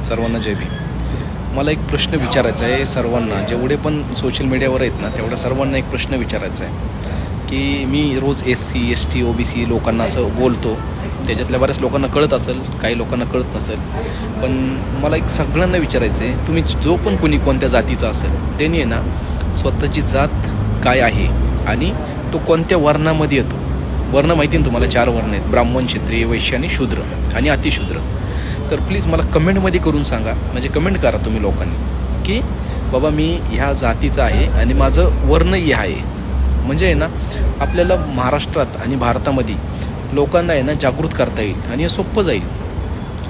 सर्वांना जय भीम. मला एक प्रश्न विचारायचा आहे सर्वांना, जेवढे पण सोशल मीडियावर आहेत ना तेवढ्या सर्वांना एक प्रश्न विचारायचा आहे की मी रोज SC ST OBC लोकांना असं बोलतो, त्याच्यातल्या बऱ्याच लोकांना कळत असेल, काही लोकांना कळत नसेल, पण मला एक सगळ्यांना विचारायचं आहे, तुम्ही जो पण कोणी कोणत्या जातीचा असेल त्याने ना स्वतःची जात काय आहे आणि तो कोणत्या वर्णामध्ये येतो. वर्ण माहिती ना तुम्हाला, 4 वर्ण आहेत: ब्राह्मण, क्षत्रिय, वैश्य आणि शूद्र आणि अतिशूद्र. तर प्लीज मला कमेंटमध्ये करून सांगा, म्हणजे कमेंट करा तुम्ही लोकांनी की बाबा मी ह्या जातीचा आहे आणि माझं वर्ण हे आहे. म्हणजे आहे ना आपल्याला महाराष्ट्रात आणि भारतामध्ये लोकांना आहे ना जागृत करता येईल आणि हे सोपं जाईल.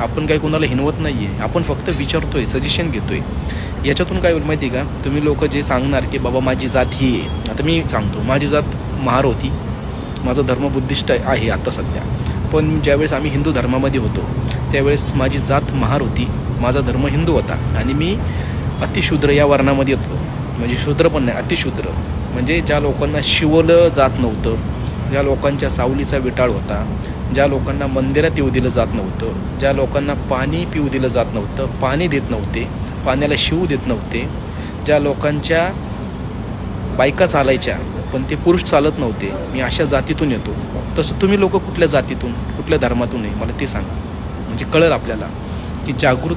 आपण काही कोणाला हिनवत नाही आहे, आपण फक्त विचारतो आहे, सजेशन घेतो आहे. याच्यातून काय होईल माहिती आहे का, तुम्ही लोक जे सांगणार की बाबा माझी जात ही आहे, आता मी सांगतो माझी जात महार होती, माझा धर्म बुद्धिस्ट आहे आता सध्या, पण ज्यावेळेस आम्ही हिंदू धर्मामध्ये होतो त्यावेळेस माझी जात महार होती, माझा धर्म हिंदू होता आणि मी अतिशूद्र या वर्णामध्ये होतो. म्हणजे शूद्र पण नाही, अतिशूद्र म्हणजे ज्या लोकांना शिवलं जात नव्हतं, ज्या लोकांच्या सावलीचा विटाळ होता, ज्या लोकांना मंदिरात येऊ दिलं जात नव्हतं, ज्या लोकांना पाणी पिऊ दिलं जात नव्हतं, पाणी देत नव्हते, पाण्याला शिवू देत नव्हते, ज्या लोकांच्या बायका चालायच्या पण ते पुरुष चालत नव्हते, मी अशा जातीतून येतो. तसं तुम्ही लोक कुठल्या जातीतून, कुठल्या धर्मातून आहे मला ते सांगा, म्हणजे कळेल आपल्याला की जागृत